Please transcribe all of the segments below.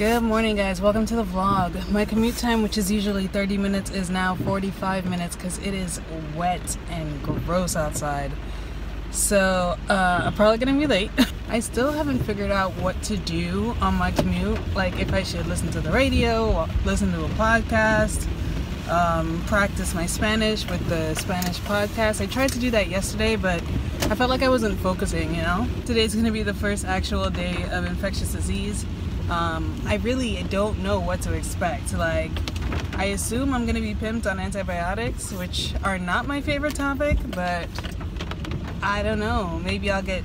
Good morning, guys. Welcome to the vlog. My commute time, which is usually 30 minutes, is now 45 minutes because it is wet and gross outside. So I'm probably gonna be late. I still haven't figured out what to do on my commute, like if I should listen to the radio or listen to a podcast, practice my Spanish with the Spanish podcast. I tried to do that yesterday, but I felt like I wasn't focusing, you know? Today's gonna be the first actual day of infectious disease. I really don't know what to expect. Like, I assume I'm gonna be pimped on antibiotics, which are not my favorite topic, but I don't know. Maybe I'll get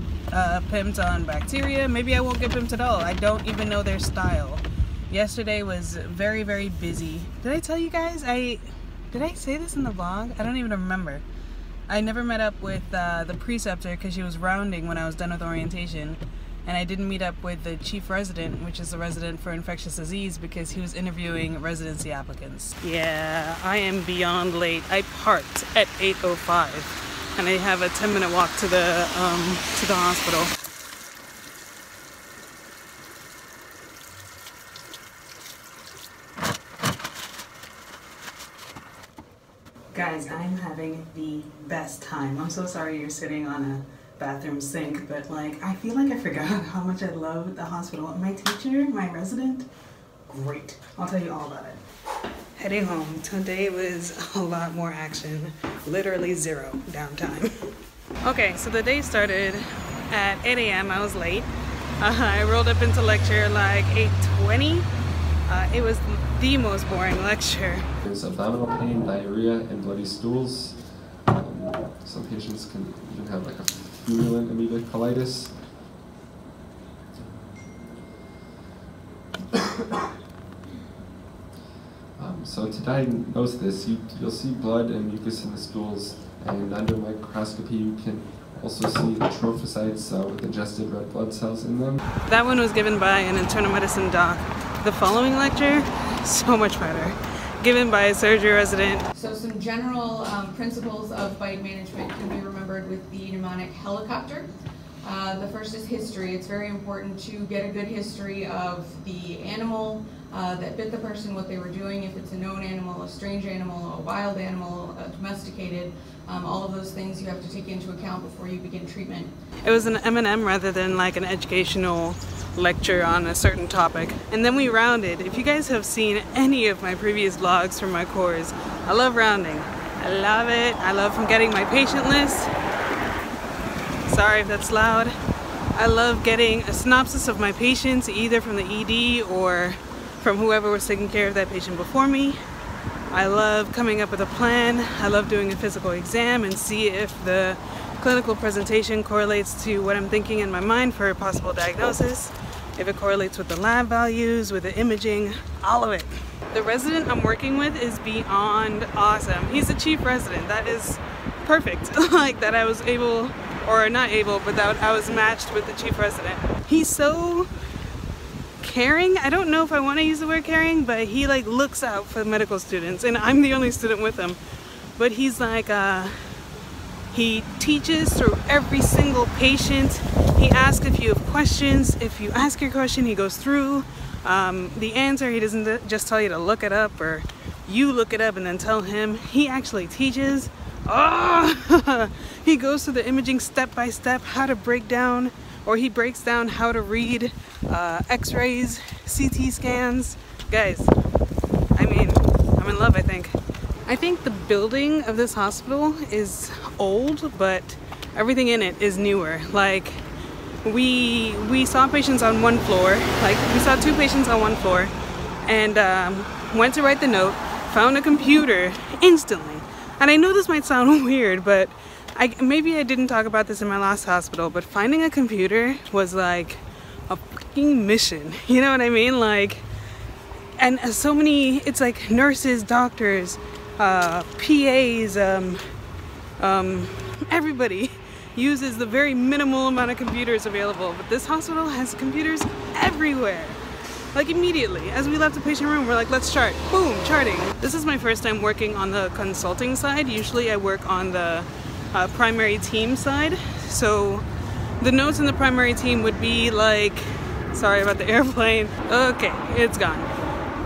pimped on bacteria. Maybe I won't get pimped at all. I don't even know their style. Yesterday was very, very busy. Did I tell you guys? Did I say this in the vlog? I don't even remember. I never met up with the preceptor because she was rounding when I was done with orientation. And I didn't meet up with the Cheif Resident, which is the resident for infectious disease, because he was interviewing residency applicants. Yeah, I am beyond late. I parked at 8:05, and I have a 10-minute walk to the hospital. Guys, I'm having the best time. I'm so sorry you're sitting on a bathroom sink, but like, I feel like I forgot how much I love the hospital. My teacher, my resident, great. I'll tell you all about it. Heading home. Today was a lot more action. Literally zero downtime. Okay, so the day started at 8 a.m. I was late. I rolled up into lecture like 8:20. It was the most boring lecture. There's abdominal pain, diarrhea, and bloody stools. Some patients can even have like a virulent amoebic colitis. So to diagnose this, you'll see blood and mucus in the stools, and under microscopy you can also see trophocytes with ingested red blood cells in them. That one was given by an internal medicine doc. The following lecture, so much better, given by a surgery resident. So some general principles of bite management can be remembered with the mnemonic helicopter. The first is history. It's very important to get a good history of the animal that bit the person, what they were doing, if it's a known animal, a strange animal, a wild animal, domesticated. All of those things you have to take into account before you begin treatment. It was an M&M rather than like an educational lecture on a certain topic. And then we rounded. If you guys have seen any of my previous vlogs from my course, I love rounding. I love it. I love getting my patient list. Sorry if that's loud. I love getting a synopsis of my patients, either from the ED or from whoever was taking care of that patient before me. I love coming up with a plan. I love doing a physical exam and see if the clinical presentation correlates to what I'm thinking in my mind for a possible diagnosis, if it correlates with the lab values, with the imaging, all of it. The resident I'm working with is beyond awesome. He's the Cheif Resident. That is perfect. Like that I was able, or not able, but that I was matched with the Cheif Resident. He's so caring. I don't know if I want to use the word caring, but he like looks out for the medical students, and I'm the only student with him. But he's like, he teaches through every single patient. He asks if you have questions. If you ask your question, he goes through the answer. He doesn't just tell you to look it up, or you look it up and then tell him. He actually teaches. Oh! He goes through the imaging step by step, how to break down, or he breaks down how to read x-rays, CT scans. Guys, I mean, I'm in love, I think. I think the building of this hospital is old, but everything in it is newer. Like, we saw patients on one floor, like we saw 2 patients on one floor, and went to write the note, found a computer instantly. And I know this might sound weird, but maybe I didn't talk about this in my last hospital, but finding a computer was like a fucking mission. You know what I mean? Like, and so many, it's like nurses, doctors, PAs, everybody uses the very minimal amount of computers available, but this hospital has computers everywhere. Like immediately, as we left the patient room, we're like, let's chart. Boom, charting. This is my first time working on the consulting side. Usually I work on the primary team side. So the notes in the primary team would be like Sorry about the airplane. Okay, it's gone.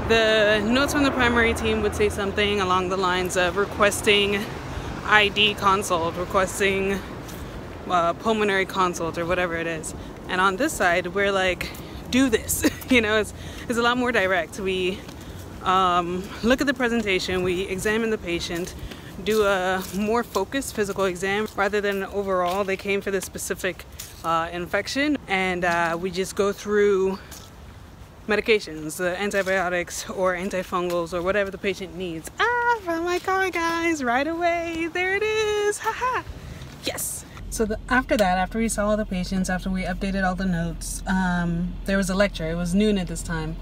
The notes from the primary team would say something along the lines of requesting ID consult, requesting pulmonary consult, or whatever it is. And on this side, we're like, do this. You know, it's a lot more direct. We look at the presentation, we examine the patient, do a more focused physical exam rather than overall. They came for this specific infection, and we just go through medications, the antibiotics or antifungals or whatever the patient needs. From my car, guys, right away. There it is. Haha. Yes. So after we saw all the patients, after we updated all the notes, there was a lecture. It was noon at this time.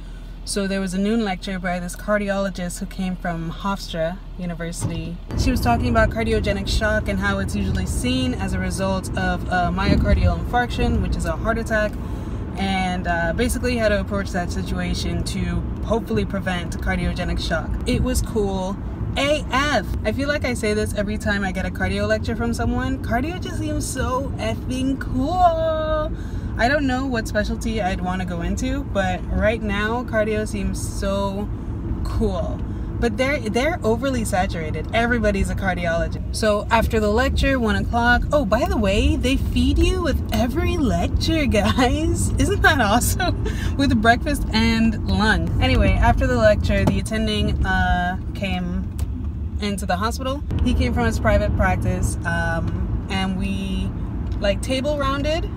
So there was a noon lecture by this cardiologist who came from Hofstra University. She was talking about cardiogenic shock and how it's usually seen as a result of a myocardial infarction, which is a heart attack, and basically how to approach that situation to hopefully prevent cardiogenic shock. It was cool AF. I feel like I say this every time I get a cardio lecture from someone. Cardio just seems so effing cool. I don't know what specialty I'd want to go into, but right now cardio seems so cool. But they're overly saturated. Everybody's a cardiologist. So after the lecture, 1 o'clock. Oh, by the way, they feed you with every lecture, guys. Isn't that awesome? With breakfast and lunch. Anyway, after the lecture, the attending came into the hospital. He came from his private practice, and we like table rounded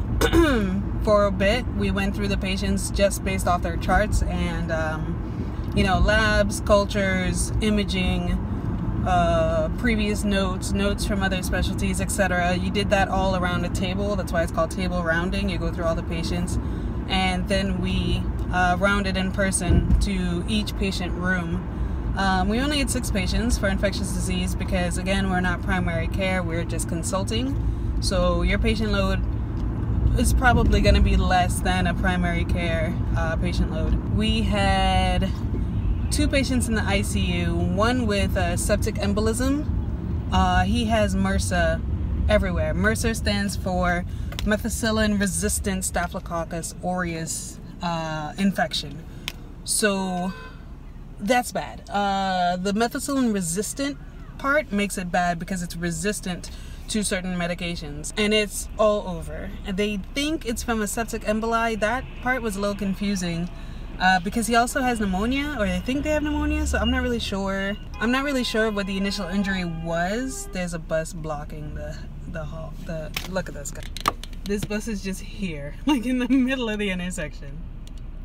for a bit. We went through the patients just based off their charts and you know, labs, cultures, imaging, previous notes from other specialties, etc. You did that all around a table. That's why it's called table rounding. You go through all the patients, and then we rounded in person to each patient room. We only had 6 patients for infectious disease because, again, we're not primary care, we're just consulting. So your patient load is probably going to be less than a primary care patient load. We had 2 patients in the ICU, one with septic embolism. He has MRSA everywhere. MRSA stands for methicillin resistant Staphylococcus aureus infection. So that's bad. The methicillin resistant part makes it bad because it's resistant to certain medications, and it's all over. And they think it's from a septic emboli. That part was a little confusing because he also has pneumonia, or they think they have pneumonia, so I'm not really sure. I'm not really sure what the initial injury was. There's a bus blocking the hall. Look at this guy. This bus is just here, like in the middle of the intersection.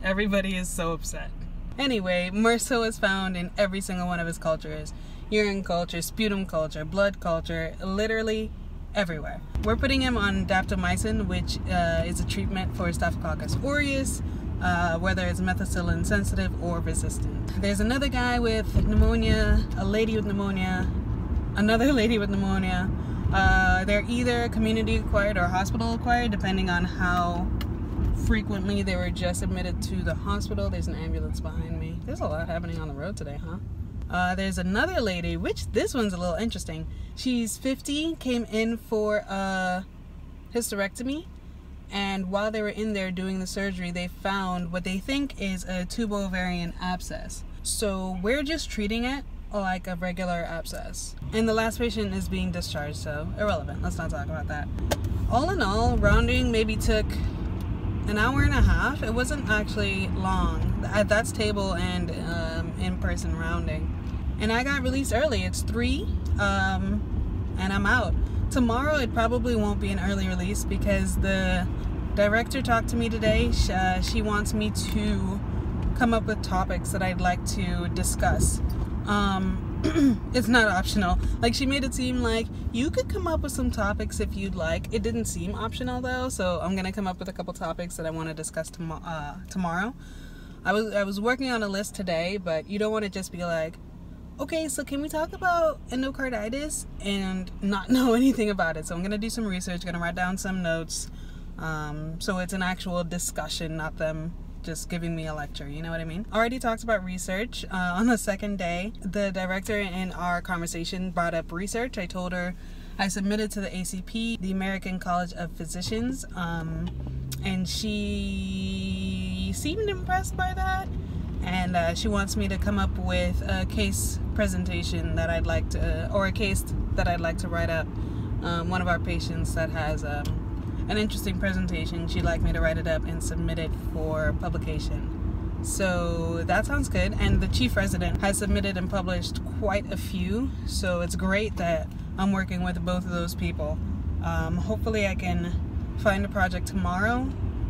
Everybody is so upset. Anyway, MRSA was found in every single one of his cultures. Urine culture, sputum culture, blood culture, literally everywhere. We're putting him on daptomycin, which is a treatment for Staphylococcus aureus, whether it's methicillin sensitive or resistant. There's another guy with pneumonia, a lady with pneumonia, another lady with pneumonia. They're either community acquired or hospital acquired, depending on how frequently they were just admitted to the hospital. There's an ambulance behind me. There's a lot happening on the road today, huh? There's another lady, which this one's a little interesting. She's 50, came in for a hysterectomy, and while they were in there doing the surgery, they found what they think is a tubo-ovarian abscess. So we're just treating it like a regular abscess. And the last patient is being discharged, so irrelevant. Let's not talk about that. All in all, rounding maybe took an hour and a half. It wasn't actually long. That's table and in-person rounding. And I got released early. It's 3, and I'm out. Tomorrow it probably won't be an early release because the director talked to me today. She wants me to come up with topics that I'd like to discuss. It's not optional. Like, she made it seem like you could come up with some topics if you'd like. It didn't seem optional though, so I'm gonna come up with a couple topics that I want to discuss tomorrow. I was working on a list today, but you don't want to just be like, okay, so can we talk about endocarditis and not know anything about it? So I'm gonna do some research, gonna write down some notes, so it's an actual discussion, not them just giving me a lecture, you know what I mean? Already talked about research. On the second day, the director in our conversation brought up research. I told her I submitted to the ACP, the American College of Physicians, and she seemed impressed by that, and she wants me to come up with a case presentation that I'd like to, or a case that I'd like to write up. One of our patients that has an interesting presentation, she'd like me to write it up and submit it for publication. So that sounds good. And the Cheif Resident has submitted and published quite a few, so it's great that I'm working with both of those people. Hopefully I can find a project tomorrow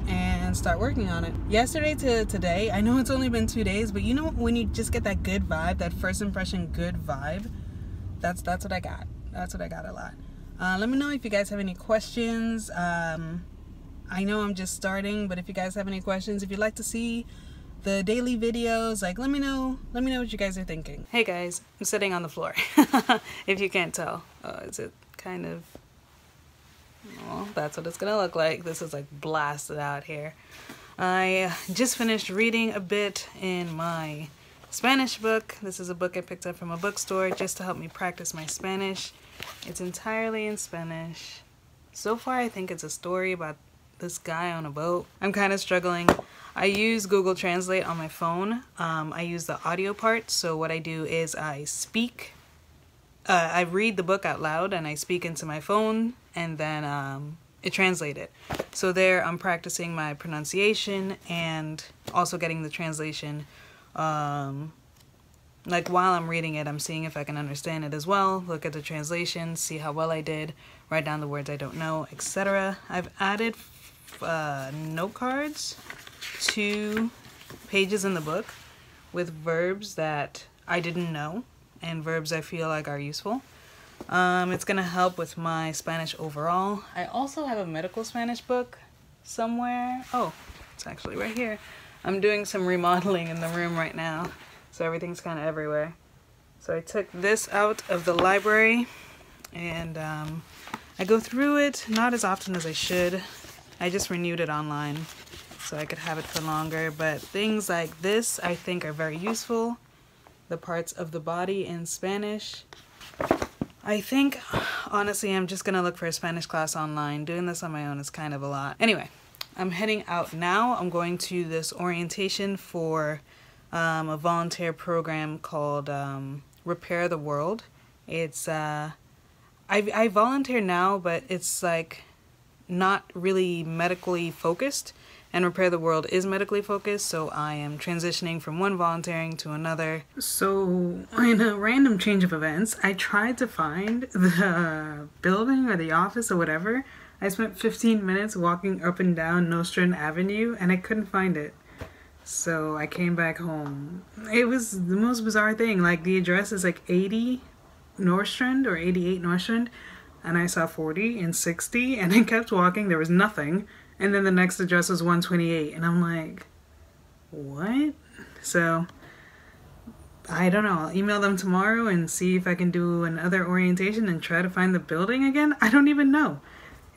and start working on it. Yesterday to today, I know it's only been 2 days, but you know when you just get that good vibe, that first impression good vibe, that's what I got. That's what I got a lot. Let me know if you guys have any questions. I know I'm just starting, but if you guys have any questions, if you'd like to see the daily videos, like let me know what you guys are thinking. Hey guys, I'm sitting on the floor. If you can't tell. Is it kind of, well, that's what it's gonna look like. This is like blasted out here. I just finished reading a bit in my Spanish book. This is a book I picked up from a bookstore just to help me practice my Spanish. It's entirely in Spanish. So far I think it's a story about this guy on a boat. I'm kind of struggling. I use Google Translate on my phone. I use the audio part, so what I do is I speak. I read the book out loud and I speak into my phone, and then it translates it. So there I'm practicing my pronunciation and also getting the translation. Like while I'm reading it, I'm seeing if I can understand it as well, look at the translation, see how well I did, write down the words I don't know, etc. I've added note cards to pages in the book with verbs that I didn't know and verbs I feel like are useful. It's gonna help with my Spanish overall. I also have a medical Spanish book somewhere. Oh, it's actually right here. I'm doing some remodeling in the room right now, so everything's kind of everywhere. So I took this out of the library and I go through it, not as often as I should. I just renewed it online so I could have it for longer, but things like this I think are very useful. The parts of the body in Spanish. I think, honestly, I'm just gonna look for a Spanish class online. Doing this on my own is kind of a lot. Anyway, I'm heading out now. I'm going to this orientation for a volunteer program called Repair the World. It's I volunteer now, but it's like not really medically focused, and Repair the World is medically focused, so I am transitioning from one volunteering to another. So in a random change of events, I tried to find the building or the office or whatever. I spent 15 minutes walking up and down Nostrand Avenue and I couldn't find it. So I came back home. It was the most bizarre thing. Like the address is like 80 Nostrand or 88 Nostrand, and I saw 40 and 60 and I kept walking. There was nothing. And then the next address was 128 and I'm like, what? So I don't know. I'll email them tomorrow and see if I can do another orientation and try to find the building again. I don't even know.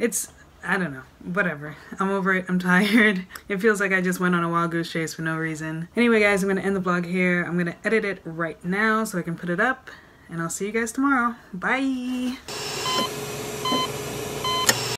I don't know. Whatever. I'm over it. I'm tired. It feels like I just went on a wild goose chase for no reason. Anyway, guys, I'm going to end the vlog here. I'm going to edit it right now so I can put it up. And I'll see you guys tomorrow. Bye!